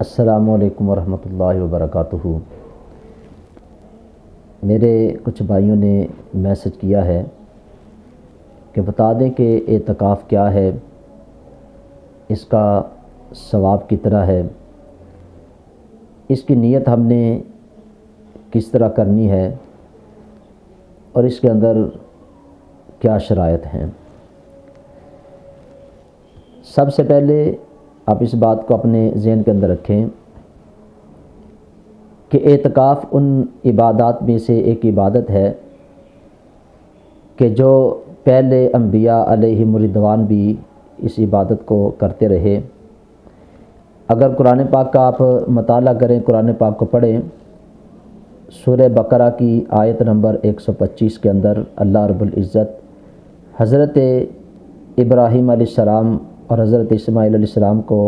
السلام علیکم ورحمۃ اللہ وبرکاتہ۔ میرے کچھ بھائیوں نے میسج کیا ہے کہ بتا دیں کہ اعتکاف کیا ہے، اس کا ثواب کتنا ہے، اس کی نیت ہم نے کس طرح کرنی ہے اور اس کے اندر کیا شرائط ہیں۔ سب سے پہلے آپ اس بات کو اپنے ذہن کے اندر رکھیں کہ اعتکاف ان عبادات میں سے ایک عبادت ہے کہ جو پہلے انبیاء علیہم الرضوان بھی اس عبادت کو کرتے رہے۔ اگر قرآن پاک کا آپ مطالعہ کریں، قرآن پاک کو پڑھیں، سورہ بقرہ کی آیت نمبر 125 کے اندر اللہ رب العزت حضرت ابراہیم علیہ السلام اور حضرت اسماعیل علیہ السلام کو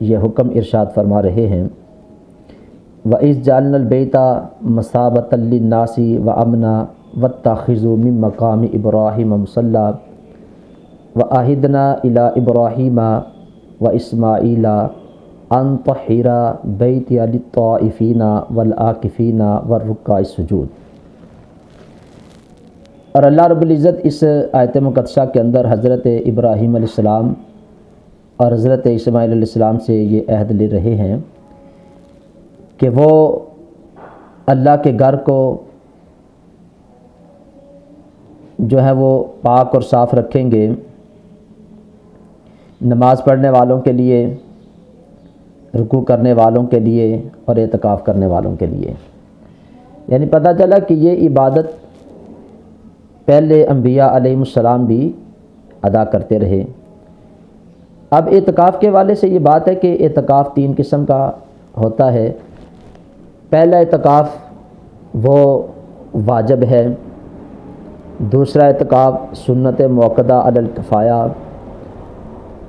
یہ حکم ارشاد فرما رہے ہیں، وَإِذْ جَعَلْنَا الْبَيْتَ مَثَابَةً لِلنَّاسِ وَأَمْنًا وَاتَّخِذُوا مِن مَّقَامِ إِبْرَاهِيمَ مُصَلًّى وَعَهِدْنَا إِلَىٰ إِبْرَاهِيمَ وَإِسْمَاعِيلَ أَن طَهِّرَا بَيْتِيَ لِلطَّائِفِينَ وَالْعَاكِفِينَ وَالرُّكَّعِ السُّجُودِ۔ اور اللہ رب العزت اس آیت مقدسہ کے اندر حضرت ابراہیم علیہ السلام اور حضرت اسماعیل علیہ السلام سے یہ عہد لے رہے ہیں کہ وہ اللہ کے گھر کو جو ہے وہ پاک اور صاف رکھیں گے، نماز پڑھنے والوں کے لیے، رکوع کرنے والوں کے لیے اور اعتکاف کرنے والوں کے لیے۔ یعنی پتہ چلا کہ یہ عبادت پہلے انبیاء علیہم السلام بھی ادا کرتے رہے۔ اب اعتکاف کے حوالے سے یہ بات ہے کہ اعتکاف 3 قسم کا ہوتا ہے۔ پہلا اعتکاف وہ واجب ہے، دوسرا اعتکاف سنت موقدہ علی الکفایہ،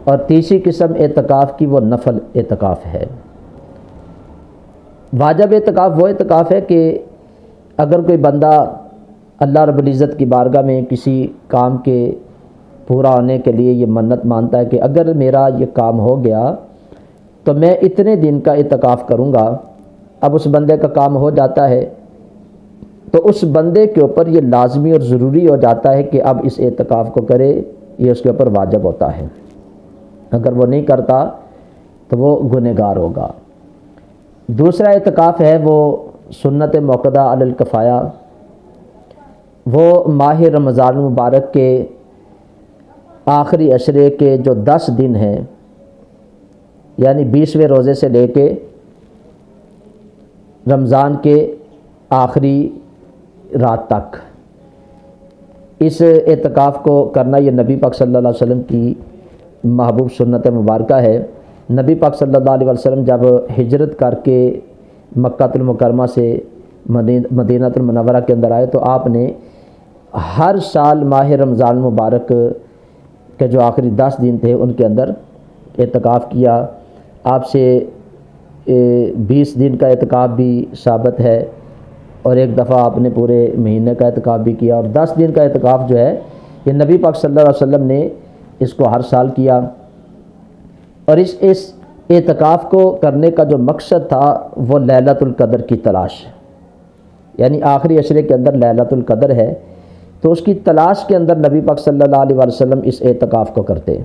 اور تیسری قسم اعتکاف کی وہ نفل اعتکاف ہے۔ واجب اعتکاف وہ اعتکاف ہے کہ اگر کوئی بندہ اللہ رب العزت کی بارگاہ میں کسی کام کے پورا ہونے کے لیے یہ منت مانتا ہے کہ اگر میرا یہ کام ہو گیا تو میں اتنے دن کا اعتکاف کروں گا، اب اس بندے کا کام ہو جاتا ہے تو اس بندے کے اوپر یہ لازمی اور ضروری ہو جاتا ہے کہ اب اس اعتکاف کو کرے، یہ اس کے اوپر واجب ہوتا ہے۔ اگر وہ نہیں کرتا تو وہ گنہگار ہوگا۔ دوسرا اعتکاف ہے وہ سنت موقدہ علی الکفایہ، وہ ماہ رمضان المبارک کے آخری عشرے کے جو 10 دن ہیں، یعنی 20ویں روزے سے لے کے رمضان کے آخری رات تک، اس اعتکاف کو کرنا یہ نبی پاک صلی اللہ علیہ وسلم کی محبوب سنت مبارکہ ہے۔ نبی پاک صلی اللہ علیہ وسلم جب ہجرت کر کے مکہ المکرمہ سے مدینہ المنورہ کے اندر آئے تو آپ نے ہر سال ماہ رمضان مبارک کے جو آخری 10 دن تھے ان کے اندر اعتکاف کیا۔ آپ سے 20 دن کا اعتکاف بھی ثابت ہے، اور ایک دفعہ آپ نے پورے مہینے کا اعتکاف بھی کیا، اور 10 دن کا اعتکاف جو ہے یہ نبی پاک صلی اللہ علیہ وسلم نے اس کو ہر سال کیا۔ اور اس اعتکاف کو کرنے کا جو مقصد تھا وہ لیلۃ القدر کی تلاش، یعنی آخری عشرے کے اندر لیلۃ القدر ہے، تو اس کی تلاش کے اندر نبی پاک صلی اللہ علیہ وسلم اس اعتکاف کو کرتے،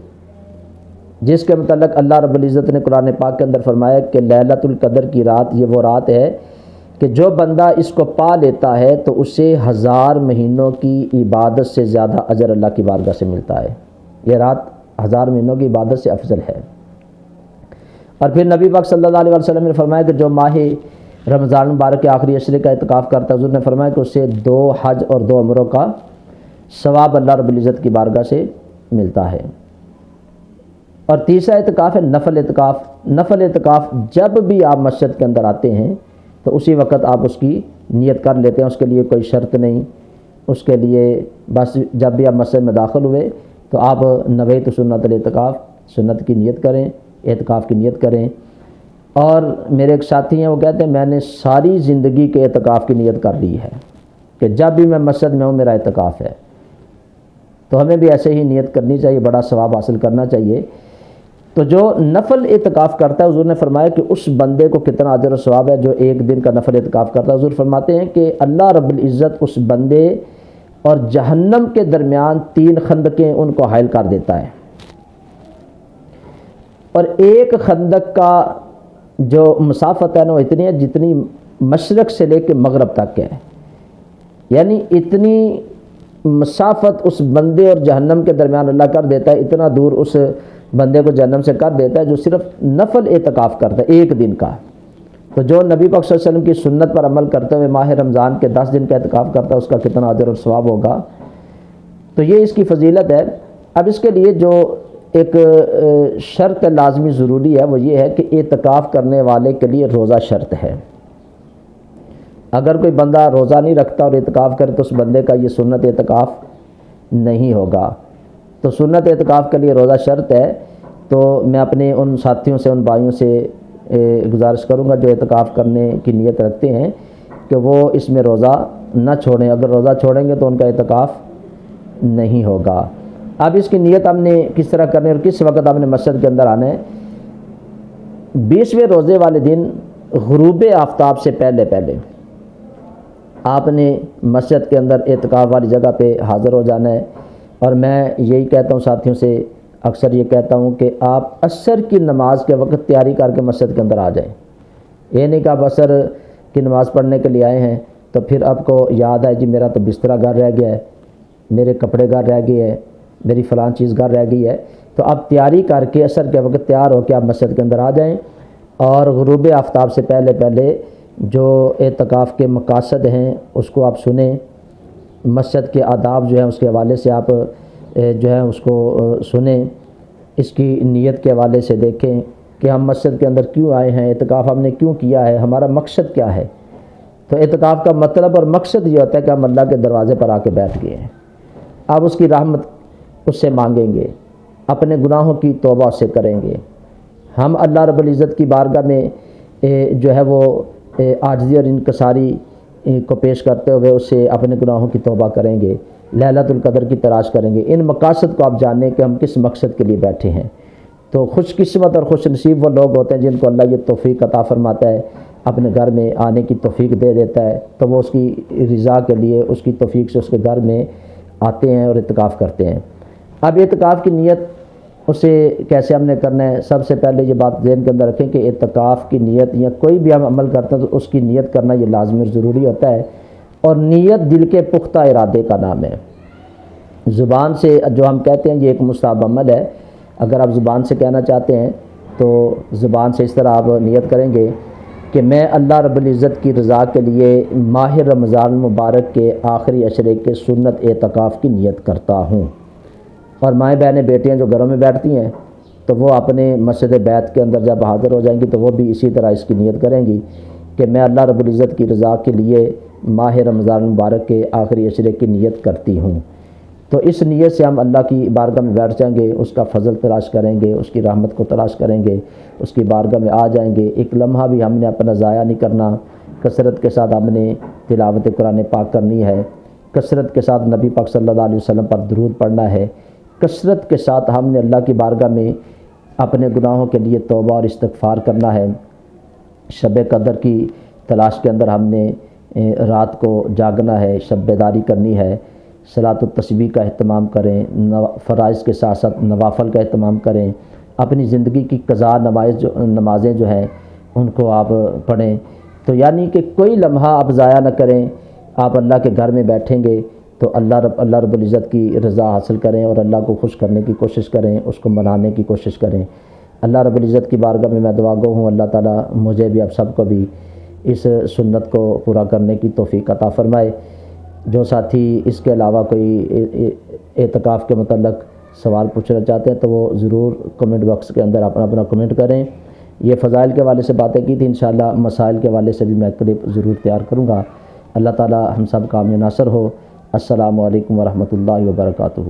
جس کے متعلق اللہ رب العزت نے قرآن پاک کے اندر فرمایا کہ لیلۃ القدر کی رات یہ وہ رات ہے کہ جو بندہ اس کو پا لیتا ہے تو اسے 1000 مہینوں کی عبادت سے زیادہ اجر اللہ کی بارگاہ سے ملتا ہے۔ یہ رات 1000 مہینوں کی عبادت سے افضل ہے۔ اور پھر نبی پاک صلی اللہ علیہ وسلم نے فرمایا کہ جو ماہ رمضان مبارک کے آخری عشرے کا اعتکاف کرتا ہے، حضور نے فرمایا کہ اسے 2 حج اور 2 عمروں کا ثواب اللہ رب العزت کی بارگاہ سے ملتا ہے۔ اور تیسرا اعتکاف ہے نفل اعتکاف۔ نفل اعتکاف جب بھی آپ مسجد کے اندر آتے ہیں تو اسی وقت آپ اس کی نیت کر لیتے ہیں، اس کے لیے کوئی شرط نہیں، اس کے لیے بس جب بھی آپ مسجد میں داخل ہوئے تو آپ نویت سنت الاعتکاف، سنت کی نیت کریں، اعتکاف کی نیت کریں۔ اور میرے ایک ساتھی ہیں، وہ کہتے ہیں میں نے ساری زندگی کے اعتکاف کی نیت کر لی ہے کہ جب بھی میں مسجد میں ہوں میرا اعتکاف ہے۔ تو ہمیں بھی ایسے ہی نیت کرنی چاہیے، بڑا ثواب حاصل کرنا چاہیے۔ تو جو نفل اعتکاف کرتا ہے، حضور نے فرمایا کہ اس بندے کو کتنا اجر و ثواب ہے جو ایک دن کا نفل اعتکاف کرتا ہے۔ حضور فرماتے ہیں کہ اللہ رب العزت اس بندے اور جہنم کے درمیان 3 خندقیں ان کو حائل کر دیتا ہے، اور ایک خندق کا جو مسافت ہے نا وہ اتنی ہے جتنی مشرق سے لے کے مغرب تک ہے، یعنی اتنی مسافت اس بندے اور جہنم کے درمیان اللہ کر دیتا ہے، اتنا دور اس بندے کو جہنم سے کر دیتا ہے جو صرف نفل اعتکاف کرتا ہے ایک دن کا۔ تو جو نبی پاک صلی اللہ علیہ وسلم کی سنت پر عمل کرتے ہوئے ماہ رمضان کے 10 دن کا اعتکاف کرتا ہے، اس کا کتنا اجر اور ثواب ہوگا۔ تو یہ اس کی فضیلت ہے۔ اب اس کے لیے جو ایک شرط لازمی ضروری ہے وہ یہ ہے کہ اعتکاف کرنے والے کے لیے روزہ شرط ہے۔ اگر کوئی بندہ روزہ نہیں رکھتا اور اعتکاف کرے تو اس بندے کا یہ سنت اعتکاف نہیں ہوگا۔ تو سنت اعتکاف کے لیے روزہ شرط ہے۔ تو میں اپنے ان ساتھیوں سے، ان بھائیوں سے گزارش کروں گا جو اعتکاف کرنے کی نیت رکھتے ہیں کہ وہ اس میں روزہ نہ چھوڑیں۔ اگر روزہ چھوڑیں گے تو ان کا اعتکاف نہیں ہوگا۔ اب اس کی نیت ہم نے کس طرح کرنی اور کس وقت ہم نے مسجد کے اندر آنا ہے؟ 20ویں روزے والے دن غروب آفتاب سے پہلے آپ نے مسجد کے اندر اعتکاف والی جگہ پہ حاضر ہو جانا ہے۔ اور میں یہی کہتا ہوں ساتھیوں سے، اکثر یہ کہتا ہوں کہ آپ عصر کی نماز کے وقت تیاری کر کے مسجد کے اندر آ جائیں۔ یہ نہیں کہ آپ عصر کی نماز پڑھنے کے لیے آئے ہیں تو پھر آپ کو یاد ہے جی میرا تو بسترا گھر رہ گیا ہے، میرے کپڑے گھر رہ گئے ہیں، میری فلاں چیز گھر رہ گئی ہے۔ تو آپ تیاری کر کے عصر کے وقت تیار ہو کے آپ مسجد کے اندر آ جائیں، اور غروب آفتاب سے پہلے جو اعتکاف کے مقاصد ہیں اس کو آپ سنیں، مسجد کے آداب جو ہیں اس کے حوالے سے آپ جو ہے اس کو سنیں، اس کی نیت کے حوالے سے دیکھیں کہ ہم مسجد کے اندر کیوں آئے ہیں، اعتکاف ہم نے کیوں کیا ہے، ہمارا مقصد کیا ہے۔ تو اعتکاف کا مطلب اور مقصد یہ ہوتا ہے کہ ہم اللہ کے دروازے پر آ کے بیٹھ گئے ہیں، آپ اس کی رحمت اس سے مانگیں گے، اپنے گناہوں کی توبہ اس سے کریں گے۔ ہم اللہ رب العزت کی بارگاہ میں جو ہے وہ عاجزی اور انکساری کو پیش کرتے ہوئے اس سے اپنے گناہوں کی توبہ کریں گے، لیلۃ القدر کی تلاش کریں گے۔ ان مقاصد کو آپ جانیں کہ ہم کس مقصد کے لیے بیٹھے ہیں۔ تو خوش قسمت اور خوش نصیب وہ لوگ ہوتے ہیں جن کو اللہ یہ توفیق عطا فرماتا ہے، اپنے گھر میں آنے کی توفیق دے دیتا ہے، تو وہ اس کی رضا کے لیے اس کی توفیق سے اس کے گھر میں آتے ہیں اور اعتکاف کرتے ہیں۔ اب اعتکاف کی نیت اسے کیسے ہم نے کرنا ہے؟ سب سے پہلے یہ بات ذہن کے اندر رکھیں کہ اعتکاف کی نیت یا کوئی بھی ہم عمل کرتے ہیں تو اس کی نیت کرنا یہ لازمی اور ضروری ہوتا ہے، اور نیت دل کے پختہ ارادے کا نام ہے۔ زبان سے جو ہم کہتے ہیں یہ ایک مستحب عمل ہے، اگر آپ زبان سے کہنا چاہتے ہیں تو زبان سے اس طرح آپ نیت کریں گے کہ میں اللہ رب العزت کی رضا کے لیے ماہ رمضان المبارک کے آخری عشرے کے سنت اعتکاف کی نیت کرتا ہوں۔ اور مائیں بہنیں بیٹیاں جو گھروں میں بیٹھتی ہیں تو وہ اپنے مسجد بیت کے اندر جب حاضر ہو جائیں گی تو وہ بھی اسی طرح اس کی نیت کریں گی کہ میں اللہ رب العزت کی رضا کے لیے ماہ رمضان المبارک کے آخری عشرے کی نیت کرتی ہوں۔ تو اس نیت سے ہم اللہ کی بارگاہ میں بیٹھ جائیں گے، اس کا فضل تلاش کریں گے، اس کی رحمت کو تلاش کریں گے، اس کی بارگاہ میں آ جائیں گے۔ ایک لمحہ بھی ہم نے اپنا ضائع نہیں کرنا، کثرت کے ساتھ ہم نے تلاوت قرآن پاک کرنی ہے، کثرت کے ساتھ نبی پاک صلی اللہ علیہ وسلم پر درود پڑھنا ہے، کثرت کے ساتھ ہم نے اللہ کی بارگاہ میں اپنے گناہوں کے لیے توبہ اور استغفار کرنا ہے۔ شب قدر کی تلاش کے اندر ہم نے رات کو جاگنا ہے، شب بیداری کرنی ہے، صلاۃ التسبیح کا اہتمام کریں، فرائض کے ساتھ ساتھ نوافل کا اہتمام کریں، اپنی زندگی کی قضاء نمازیں جو ہیں ان کو آپ پڑھیں۔ تو یعنی کہ کوئی لمحہ آپ ضائع نہ کریں، آپ اللہ کے گھر میں بیٹھیں گے تو اللہ رب العزت کی رضا حاصل کریں اور اللہ کو خوش کرنے کی کوشش کریں، اس کو منانے کی کوشش کریں۔ اللہ رب العزت کی بارگاہ میں دعا گو ہوں اللہ تعالیٰ مجھے بھی آپ سب کو بھی اس سنت کو پورا کرنے کی توفیق عطا فرمائے۔ جو ساتھی اس کے علاوہ کوئی اعتکاف کے متعلق سوال پوچھنا چاہتے ہیں تو وہ ضرور کمنٹ باکس کے اندر اپنا کمنٹ کریں۔ یہ فضائل کے حوالے سے باتیں کی تھی، انشاءاللہ مسائل کے حوالے سے بھی میں کلپ ضرور تیار کروں گا۔ اللہ تعالیٰ ہم سب کا حامی ناصر ہو۔ السلام علیکم ورحمۃ اللہ وبرکاتہ۔